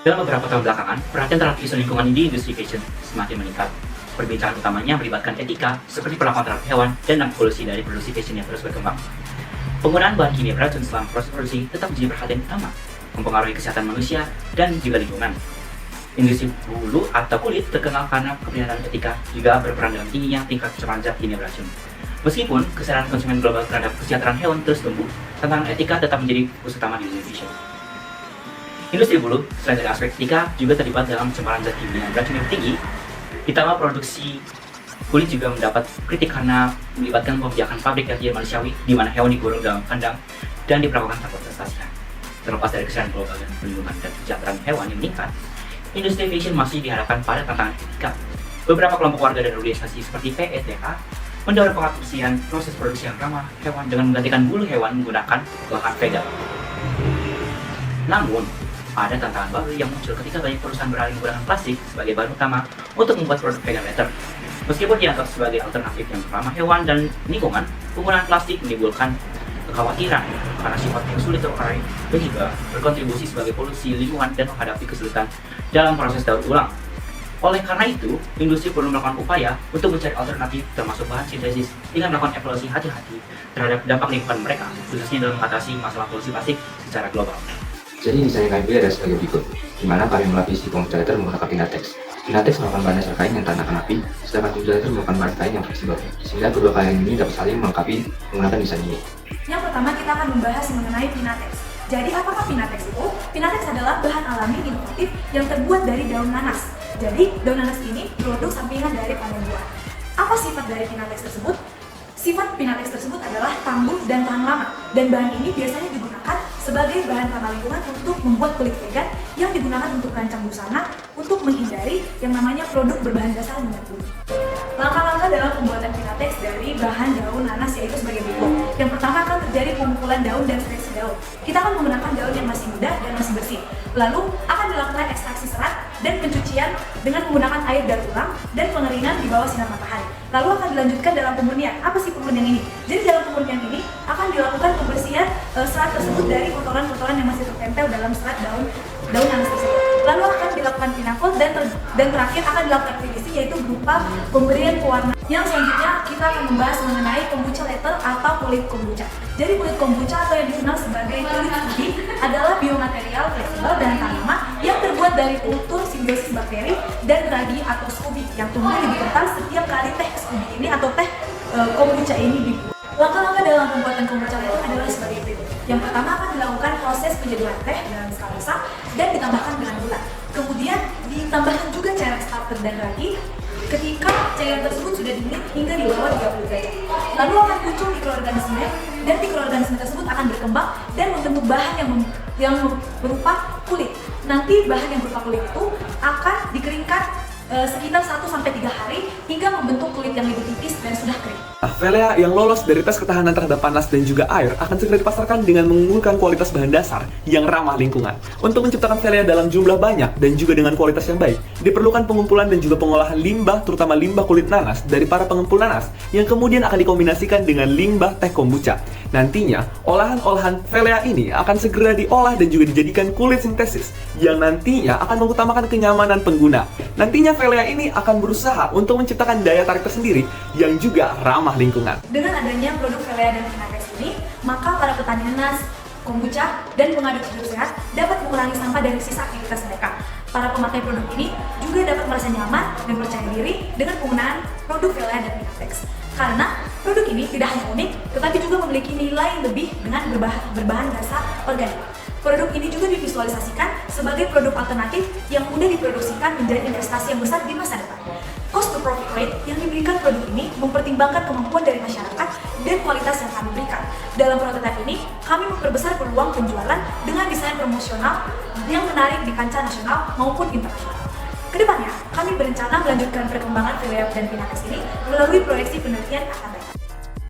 Dalam beberapa tahun belakangan, perhatian terhadap isu lingkungan di industri fashion semakin meningkat. Perbincangan utamanya melibatkan etika, seperti perlakuan terhadap hewan dan dampak polusi dari produksi fashion yang terus berkembang. Penggunaan bahan kimia beracun selama proses produksi tetap menjadi perhatian utama, mempengaruhi kesehatan manusia dan juga lingkungan. Industri bulu atau kulit terkenal karena keprihatinan etika juga berperan dalam tingginya tingkat pencemaran zat kimia beracun. Meskipun kesadaran konsumen global terhadap kesejahteraan hewan terus tumbuh, tantangan etika tetap menjadi fokus utama di industri fashion. Industri bulu, selain dari aspek etika, juga terlibat dalam pencemaran zat kimia beracun yang tinggi. Ditambah produksi kulit juga mendapat kritik karena melibatkan pembiakan pabrik yang tidak manusiawi, di mana hewan digorong dalam kandang dan diperlakukan tanpa prestasi. Terlepas dari kesadaran global dan perlindungan dan kesejahteraan hewan yang meningkat, industri fashion masih dihadapkan pada tantangan etika. Beberapa kelompok warga dan organisasi seperti PETH mendorong pengadopsian proses produksi yang ramah hewan dengan menggantikan bulu hewan menggunakan bahan vegan. Namun, ada tantangan baru yang muncul ketika banyak perusahaan beralih menggunakan plastik sebagai bahan utama untuk membuat produk vegan leather. Meskipun dianggap sebagai alternatif yang ramah hewan dan lingkungan, penggunaan plastik menimbulkan kekhawatiran karena sifatnya sulit terurai dan juga berkontribusi sebagai polusi lingkungan dan menghadapi kesulitan dalam proses daur ulang. Oleh karena itu, industri perlu melakukan upaya untuk mencari alternatif termasuk bahan sintesis dengan melakukan evaluasi hati-hati terhadap dampak lingkungan mereka, khususnya dalam mengatasi masalah polusi plastik secara global. Jadi desain kain pria ada sebagai berikut, di mana kain melapisi komputer leather menggunakan Pinatex. Pinatex merupakan bahan dasar kain yang tahan akan api, sedangkan komputer leather merupakan bahan kain yang fleksibel, sehingga kedua kain ini dapat saling melengkapi menggunakan desain ini. Yang pertama kita akan membahas mengenai Pinatex. Jadi apakah Pinatex itu? Pinatex adalah bahan alami inovatif yang terbuat dari daun nanas. Jadi daun nanas ini produk sampingan dari panen buah. Apa sifat dari Pinatex tersebut? Sifat Pinatex tersebut adalah tangguh dan tahan lama, dan bahan ini biasanya digunakan sebagai bahan ramah lingkungan untuk membuat kulit vegan yang digunakan untuk merancang busana untuk menghindari yang namanya produk berbahan dasar minyak bumi. Langkah-langkah dalam pembuatan Pinatex dari bahan daun nanas yaitu sebagai berikut. Yang pertama akan terjadi pengumpulan daun dan seleksi daun. Kita akan menggunakan daun yang masih muda dan masih bersih. Lalu akan dilakukan ekstraksi serat dan pencucian dengan menggunakan air daur ulang dan pengeringan di bawah sinar matahari. Lalu akan dilanjutkan dalam pemurnian. Apa sih pemurnian ini? Jadi dalam pemurnian ini akan dilakukan pembersihan serat tersebut dari kotoran-kotoran yang masih tertempel dalam serat daun nanas tersebut. Lalu akan dilakukan pinakol dan terakhir akan dilakukan finishing yaitu berupa pemberian pewarna. Yang selanjutnya kita akan membahas mengenai kombucha leather atau kulit kombucha. Jadi kulit kombucha atau yang dikenal sebagai kulit ubi adalah biomaterial fleksibel dan tahan lama yang terbuat dari kultur simbiosis bakteri dan ragi atau scubi yang tumbuh lebih kental setiap kali teh scubi ini atau teh kombucha ini dibuat. Langkah-langkah dalam pembuatan kombucha leather adalah sebagai berikut. Yang pertama akan dilakukan proses penyeduhan teh dalam skala besar dan ditambahkan dengan gula. Kemudian ditambahkan juga cairan starter dan ragi ketika cairan tersebut sudah dingin hingga di bawah 30 derajat. Lalu akan muncul mikroorganisme dan mikroorganisme tersebut akan berkembang dan membentuk bahan yang berupa kulit. Nanti bahan yang berupa kulit itu akan dikeringkan sekitar 1-3 hari hingga membentuk kulit yang lebih tipis dan sudah kering. Velea yang lolos dari tes ketahanan terhadap panas dan juga air akan segera dipasarkan dengan mengunggulkan kualitas bahan dasar yang ramah lingkungan. Untuk menciptakan Velea dalam jumlah banyak dan juga dengan kualitas yang baik, diperlukan pengumpulan dan juga pengolahan limbah, terutama limbah kulit nanas dari para pengepul nanas, yang kemudian akan dikombinasikan dengan limbah teh kombucha. Nantinya, olahan-olahan Velea ini akan segera diolah dan juga dijadikan kulit sintesis, yang nantinya akan mengutamakan kenyamanan pengguna. Nantinya Velea ini akan berusaha untuk menciptakan daya tarik tersendiri yang juga ramah lingkungan. Dengan adanya produk Velea dan Pinatex ini, maka para petani nanas, kombucha, dan pengaduk hidup sehat dapat mengurangi sampah dari sisa aktivitas mereka. Para pemakai produk ini juga dapat merasa nyaman dan percaya diri dengan penggunaan produk Velea dan Pinatex. Karena produk ini tidak hanya unik, tetapi juga memiliki nilai lebih dengan berbahan dasar organik. Produk ini juga divisualisasikan sebagai produk alternatif yang mudah diproduksikan menjadi investasi yang besar di masa depan. Cost to profit rate yang diberikan produk ini mempertimbangkan kemampuan dari masyarakat dan kualitas yang kami berikan. Dalam prototipe ini, kami memperbesar peluang penjualan dengan desain promosional yang menarik di kancah nasional maupun internasional. Kedepannya, kami berencana melanjutkan perkembangan Velea dan Pinatex ini melalui proyeksi penelitian akan